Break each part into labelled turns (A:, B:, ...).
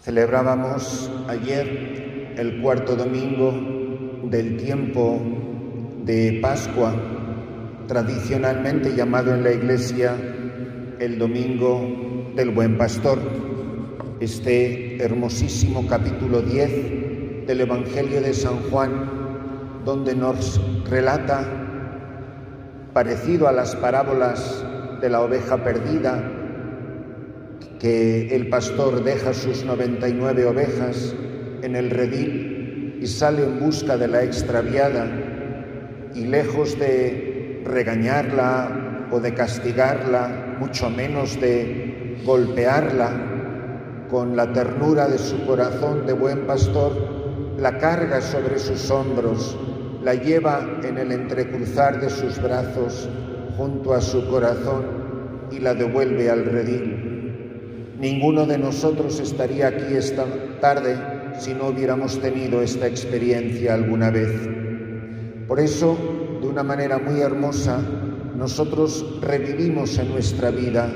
A: Celebrábamos ayer el cuarto domingo del tiempo de Pascua, tradicionalmente llamado en la Iglesia el Domingo del Buen Pastor. Este hermosísimo capítulo 10 del Evangelio de San Juan, donde nos relata, parecido a las parábolas de la oveja perdida, que el pastor deja sus 99 ovejas en el redil y sale en busca de la extraviada, y lejos de regañarla o de castigarla, mucho menos de golpearla, con la ternura de su corazón de buen pastor, la carga sobre sus hombros, la lleva en el entrecruzar de sus brazos junto a su corazón y la devuelve al redil. Ninguno de nosotros estaría aquí esta tarde si no hubiéramos tenido esta experiencia alguna vez. Por eso, de una manera muy hermosa, nosotros revivimos en nuestra vida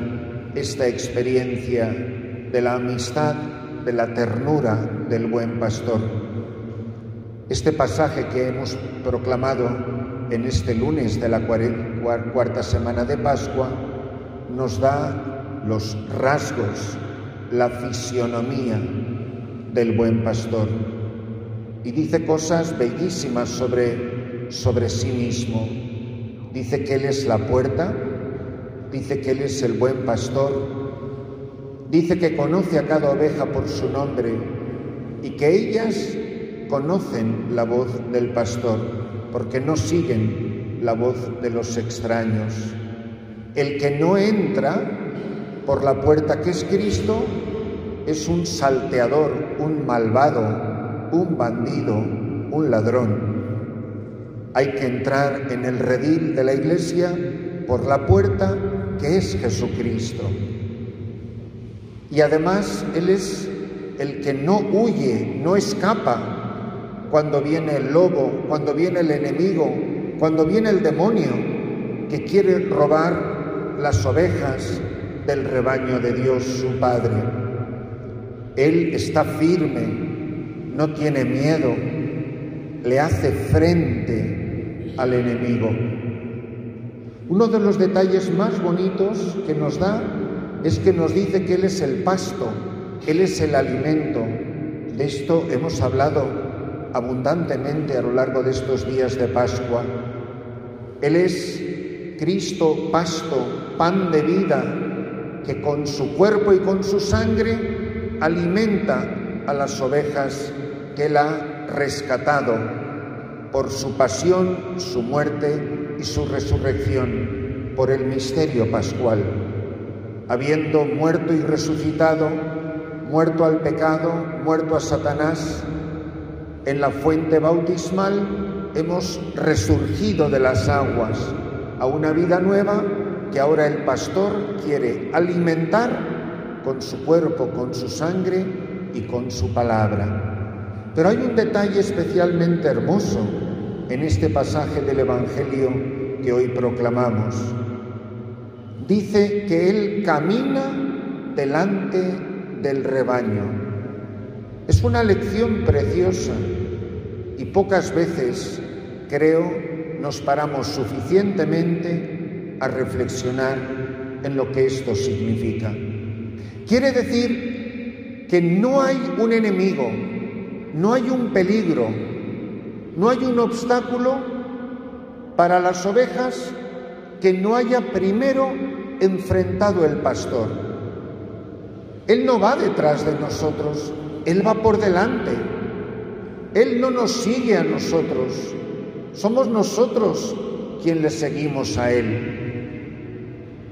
A: esta experiencia de la amistad, de la ternura del buen pastor. Este pasaje que hemos proclamado en este lunes de la cuarta semana de Pascua nos da los rasgos, la fisionomía del buen pastor, y dice cosas bellísimas sobre sí mismo. Dice que Él es la puerta, dice que Él es el buen pastor, dice que conoce a cada oveja por su nombre y que ellas conocen la voz del pastor porque no siguen la voz de los extraños. El que no entra por la puerta que es Cristo es un salteador, un malvado, un bandido, un ladrón. Hay que entrar en el redil de la Iglesia por la puerta que es Jesucristo. Y además Él es el que no huye, no escapa cuando viene el lobo, cuando viene el enemigo, cuando viene el demonio que quiere robar las ovejas del rebaño de Dios su Padre. Él está firme, no tiene miedo, le hace frente al enemigo. Uno de los detalles más bonitos que nos da es que nos dice que Él es el pasto, Él es el alimento. De esto hemos hablado abundantemente a lo largo de estos días de Pascua. Él es Cristo, pasto, pan de vida, que con su cuerpo y con su sangre alimenta a las ovejas que Él ha rescatado por su pasión, su muerte y su resurrección, por el misterio pascual. Habiendo muerto y resucitado, muerto al pecado, muerto a Satanás, en la fuente bautismal hemos resurgido de las aguas a una vida nueva que ahora el pastor quiere alimentar con su cuerpo, con su sangre y con su palabra. Pero hay un detalle especialmente hermoso en este pasaje del Evangelio que hoy proclamamos. Dice que Él camina delante del rebaño. Es una lección preciosa y pocas veces, creo, nos paramos suficientemente a reflexionar en lo que esto significa. Quiere decir que no hay un enemigo, no hay un peligro, no hay un obstáculo para las ovejas que no haya primero enfrentado el pastor. Él no va detrás de nosotros, Él va por delante. Él no nos sigue a nosotros, somos nosotros quien le seguimos a Él.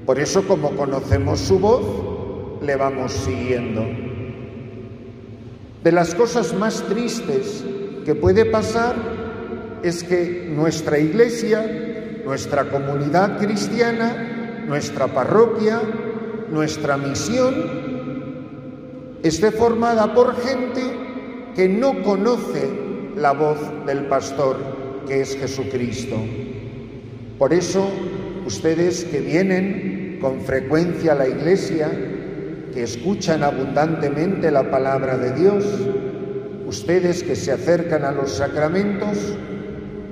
A: Por eso, como conocemos su voz, le vamos siguiendo. De las cosas más tristes que puede pasar es que nuestra iglesia, nuestra comunidad cristiana, nuestra parroquia, nuestra misión, esté formada por gente que no conoce la voz del pastor, que es Jesucristo. Por eso, ustedes que vienen con frecuencia a la iglesia, que escuchan abundantemente la palabra de Dios, ustedes que se acercan a los sacramentos,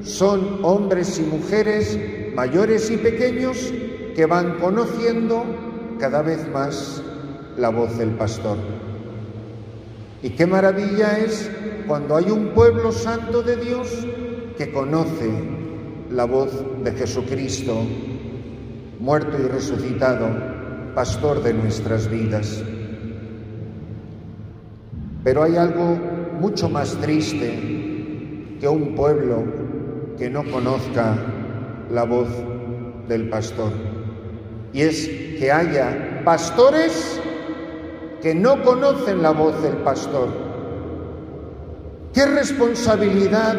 A: son hombres y mujeres, mayores y pequeños, que van conociendo cada vez más la voz del pastor. Y qué maravilla es cuando hay un pueblo santo de Dios que conoce la voz de Jesucristo, muerto y resucitado, pastor de nuestras vidas. Pero hay algo mucho más triste que un pueblo que no conozca la voz del pastor. Y es que haya pastores que no conocen la voz del pastor. ¿Qué responsabilidad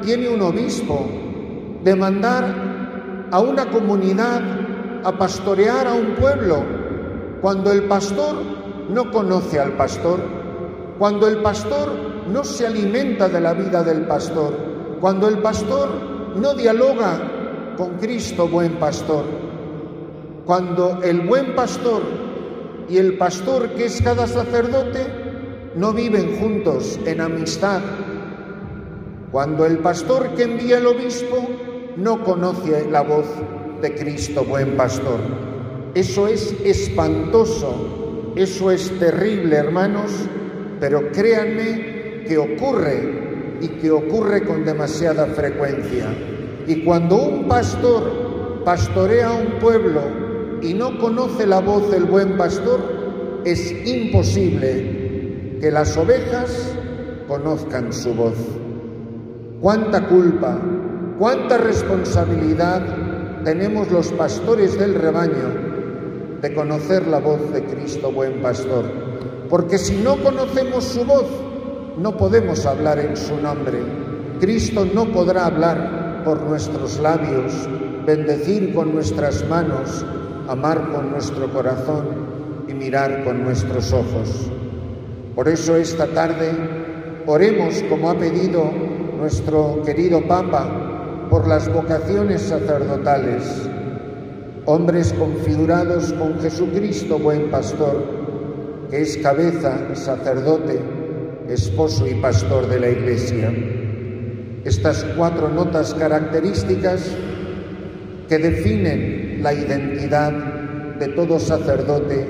A: tiene un obispo de mandar a una comunidad a pastorear a un pueblo cuando el pastor no conoce al pastor, cuando el pastor no se alimenta de la vida del pastor, cuando el pastor no dialoga con Cristo buen pastor, cuando el buen pastor y el pastor que es cada sacerdote no viven juntos en amistad, cuando el pastor que envía el obispo no conoce la voz de Cristo buen pastor? Eso es espantoso, eso es terrible, hermanos, pero créanme que ocurre y que ocurre con demasiada frecuencia. Y cuando un pastor pastorea a un pueblo y no conoce la voz del buen pastor, es imposible que las ovejas conozcan su voz. Cuánta culpa, cuánta responsabilidad tenemos los pastores del rebaño de conocer la voz de Cristo buen pastor, porque si no conocemos su voz, no podemos hablar en su nombre. Cristo no podrá hablar por nuestros labios, bendecir con nuestras manos, amar con nuestro corazón y mirar con nuestros ojos. Por eso esta tarde oremos, como ha pedido nuestro querido Papa, por las vocaciones sacerdotales, hombres configurados con Jesucristo buen pastor, que es cabeza, sacerdote, esposo y pastor de la Iglesia. Estas 4 notas características que definen la identidad de todo sacerdote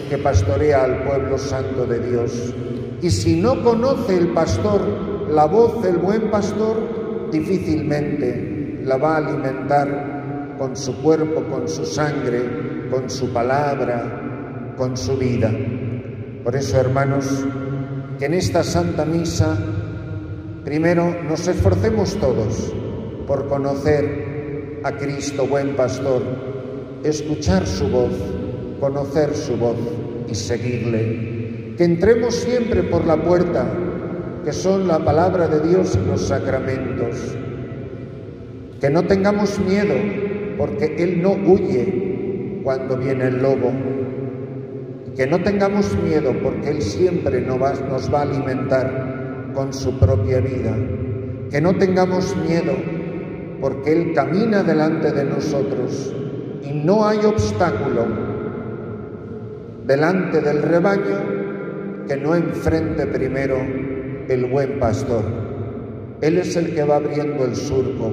A: que pastorea al pueblo santo de Dios. Y si no conoce el pastor la voz del buen pastor, difícilmente la va a alimentar con su cuerpo, con su sangre, con su palabra, con su vida. Por eso, hermanos, que en esta Santa Misa, primero nos esforcemos todos por conocer a Cristo buen pastor, escuchar su voz, conocer su voz y seguirle. Que entremos siempre por la puerta, que son la palabra de Dios y los sacramentos. Que no tengamos miedo, porque Él no huye cuando viene el lobo. Que no tengamos miedo, porque Él siempre nos va a alimentar con su propia vida. Que no tengamos miedo, porque Él camina delante de nosotros y no hay obstáculo delante del rebaño que no enfrente primero el buen pastor. Él es el que va abriendo el surco,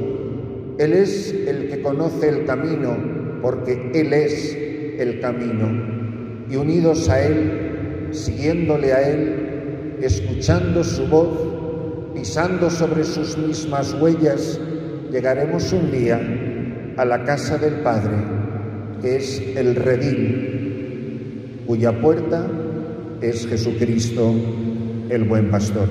A: Él es el que conoce el camino, porque Él es el camino. Y unidos a Él, siguiéndole a Él, escuchando su voz, pisando sobre sus mismas huellas, llegaremos un día a la casa del Padre, que es el redil, cuya puerta es Jesucristo, el buen pastor.